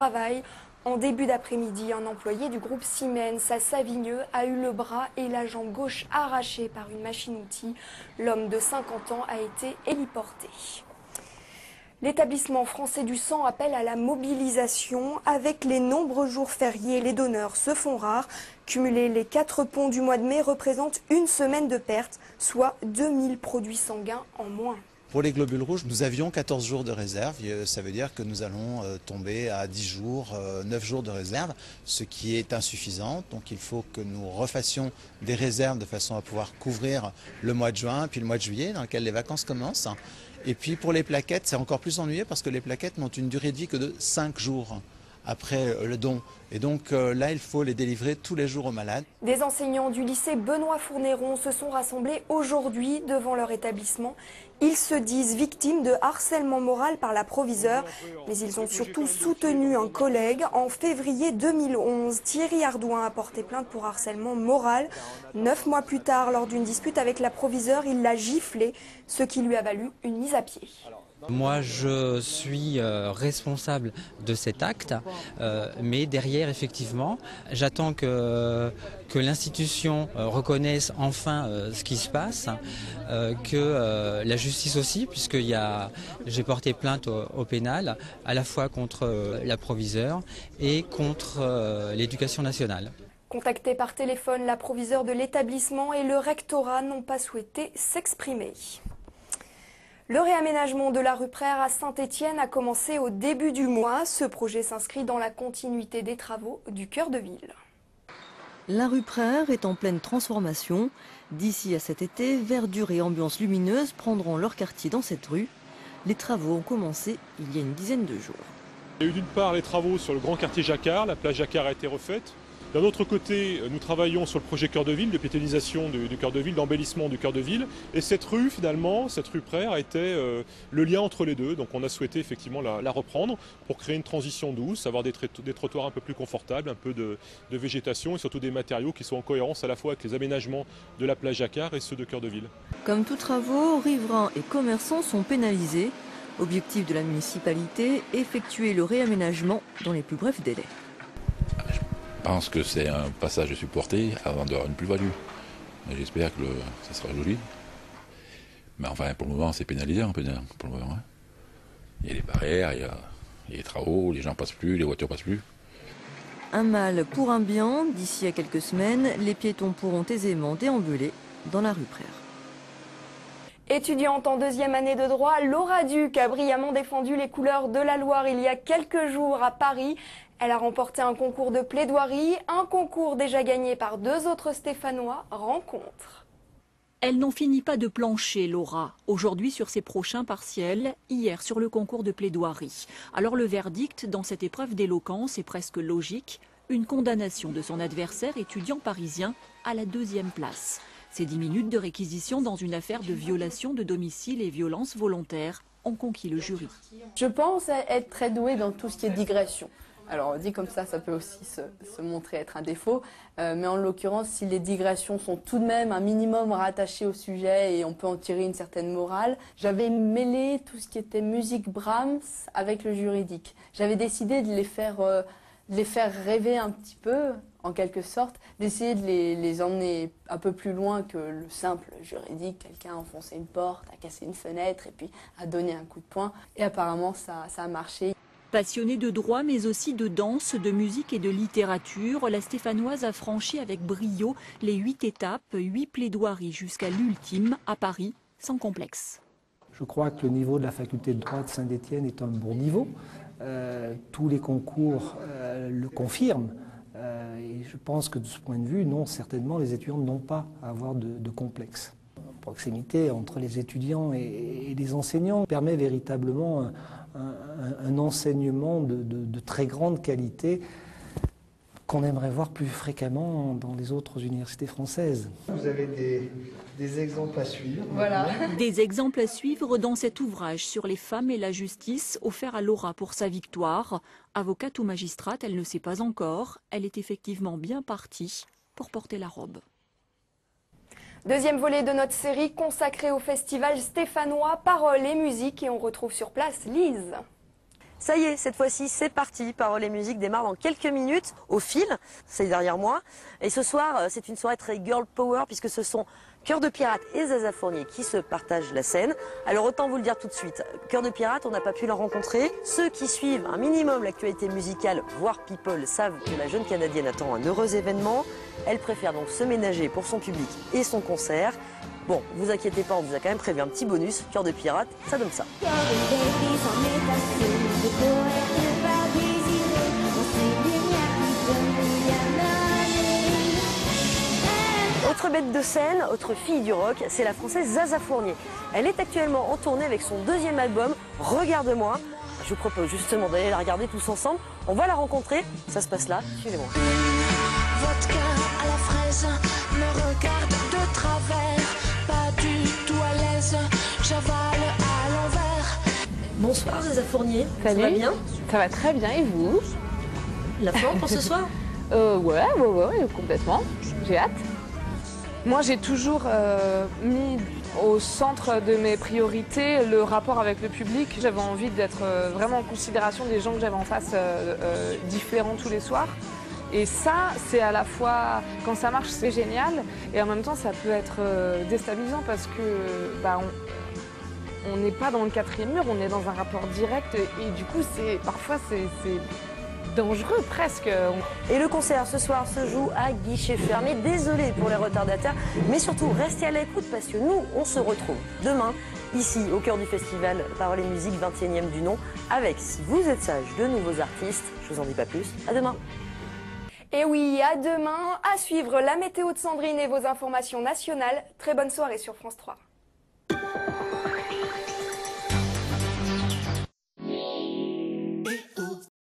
Travail. En début d'après-midi, un employé du groupe Siemens à Savigneux a eu le bras et la jambe gauche arrachés par une machine-outil. L'homme de 50 ans a été héliporté. L'établissement français du sang appelle à la mobilisation. Avec les nombreux jours fériés, les donneurs se font rares. Cumuler les 4 ponts du mois de mai représente une semaine de perte, soit 2000 produits sanguins en moins. Pour les globules rouges, nous avions 14 jours de réserve. Ça veut dire que nous allons tomber à 10 jours, 9 jours de réserve, ce qui est insuffisant. Donc il faut que nous refassions des réserves de façon à pouvoir couvrir le mois de juin, puis le mois de juillet, dans lequel les vacances commencent. Et puis pour les plaquettes, c'est encore plus ennuyeux parce que les plaquettes n'ont une durée de vie que de 5 jours après le don. Et donc là, il faut les délivrer tous les jours aux malades. Des enseignants du lycée Benoît Fournéron se sont rassemblés aujourd'hui devant leur établissement. Ils se disent victimes de harcèlement moral par la proviseure, mais ils ont surtout soutenu un collègue. En février 2011, Thierry Ardouin a porté plainte pour harcèlement moral. 9 mois plus tard, lors d'une dispute avec la proviseure, il l'a giflé, ce qui lui a valu une mise à pied. Moi, je suis responsable de cet acte, mais derrière, effectivement, j'attends que l'institution reconnaisse enfin ce qui se passe, que la justice aussi, puisque j'ai porté plainte au pénal, à la fois contre la proviseure et contre l'éducation nationale. Contactés par téléphone, la proviseure de l'établissement et le rectorat n'ont pas souhaité s'exprimer. Le réaménagement de la rue Prère à Saint-Étienne a commencé au début du mois. Ce projet s'inscrit dans la continuité des travaux du cœur de ville. La rue Prère est en pleine transformation. D'ici à cet été, verdure et ambiance lumineuse prendront leur quartier dans cette rue. Les travaux ont commencé il y a une dizaine de jours. Il y a eu d'une part les travaux sur le grand quartier Jacquard, la plage Jacquard a été refaite. D'un autre côté, nous travaillons sur le projet cœur de ville, de piétonisation du cœur de ville, d'embellissement du cœur de ville. Et cette rue, finalement, cette rue Prère, était le lien entre les deux. Donc on a souhaité effectivement la reprendre pour créer une transition douce, avoir des trottoirs un peu plus confortables, un peu de végétation et surtout des matériaux qui sont en cohérence à la fois avec les aménagements de la plage Jacquard et ceux de cœur de ville. Comme tous travaux, riverains et commerçants sont pénalisés. Objectif de la municipalité, effectuer le réaménagement dans les plus brefs délais. Je pense que c'est un passage supporté avant d'avoir une plus-value. J'espère que ça sera joli. Mais enfin, pour le moment, c'est pénalisant. Pour le moment, hein. Il y a les barrières, il y a les travaux, les gens passent plus, les voitures passent plus. Un mal pour un bien. D'ici à quelques semaines, les piétons pourront aisément déambuler dans la rue Prère. Étudiante en 2e année de droit, Laura Duc a brillamment défendu les couleurs de la Loire il y a quelques jours à Paris. Elle a remporté un concours de plaidoirie, un concours déjà gagné par 2 autres Stéphanois. Rencontre. Elle n'en finit pas de plancher, Laura. Aujourd'hui sur ses prochains partiels, hier sur le concours de plaidoirie. Alors le verdict dans cette épreuve d'éloquence est presque logique. Une condamnation de son adversaire étudiant parisien à la 2e place. Ces 10 minutes de réquisition dans une affaire de violation de domicile et violence volontaire ont conquis le jury. Je pense être très douée dans tout ce qui est digression. Alors dit comme ça peut aussi se montrer être un défaut, mais en l'occurrence, si les digressions sont tout de même un minimum rattachées au sujet et on peut en tirer une certaine morale, j'avais mêlé tout ce qui était musique Brahms avec le juridique. J'avais décidé de les faire rêver un petit peu, en quelque sorte, d'essayer de les emmener un peu plus loin que le simple juridique. Quelqu'un a enfoncé une porte, a cassé une fenêtre et puis a donné un coup de poing. Et apparemment, ça a marché. Passionnée de droit, mais aussi de danse, de musique et de littérature, la Stéphanoise a franchi avec brio les 8 étapes, 8 plaidoiries jusqu'à l'ultime, à Paris, sans complexe. Je crois que le niveau de la faculté de droit de Saint-Étienne est un bon niveau. Tous les concours le confirment. Et je pense que de ce point de vue, non, certainement, les étudiants n'ont pas à avoir de complexe. La proximité entre les étudiants et les enseignants permet véritablement un enseignement de très grande qualité qu'on aimerait voir plus fréquemment dans les autres universités françaises. Vous avez des exemples à suivre. Voilà. Des exemples à suivre dans cet ouvrage sur les femmes et la justice offert à Laura pour sa victoire. Avocate ou magistrate, elle ne sait pas encore. Elle est effectivement bien partie pour porter la robe. Deuxième volet de notre série consacrée au festival stéphanois, paroles et musique. Et on retrouve sur place Lise. Ça y est, cette fois-ci, c'est parti. Paroles et musique démarre dans quelques minutes, au fil, c'est derrière moi. Et ce soir, c'est une soirée très girl power, puisque ce sont Cœur de Pirate et Zaza Fournier qui se partagent la scène. Alors autant vous le dire tout de suite, Cœur de Pirate, on n'a pas pu la rencontrer. Ceux qui suivent un minimum l'actualité musicale, voire people, savent que la jeune Canadienne attend un heureux événement. Elle préfère donc se ménager pour son public et son concert. Bon, vous inquiétez pas, on vous a quand même prévu un petit bonus. Cœur de Pirate, ça donne ça. Autre bête de scène, autre fille du rock, c'est la française Zaza Fournier. Elle est actuellement en tournée avec son deuxième album, Regarde-moi. Je vous propose justement d'aller la regarder tous ensemble. On va la rencontrer, ça se passe là, suivez-moi. Vodka à la fraise me regarde de travers, pas du tout à l'aise, j'avale à l'envers. Bonsoir Zaza Fournier, salut. Ça va bien? Ça va très bien, et vous? La forme pour ce soir? Ouais, complètement, j'ai hâte. Moi, j'ai toujours mis au centre de mes priorités le rapport avec le public. J'avais envie d'être vraiment en considération des gens que j'avais en face différents tous les soirs. Et ça, c'est à la fois, quand ça marche, c'est génial, et en même temps, ça peut être déstabilisant parce que on n'est pas dans le quatrième mur, on est dans un rapport direct, et du coup, parfois, c'est dangereux presque. Et le concert ce soir se joue à guichet fermé. Désolé pour les retardataires, mais surtout restez à l'écoute parce que nous, on se retrouve demain, ici au cœur du festival Paroles et musique 21e du nom, avec, si vous êtes sage, de nouveaux artistes. Je vous en dis pas plus. À demain. Et oui, à demain. À suivre la météo de Sandrine et vos informations nationales. Très bonne soirée sur France 3.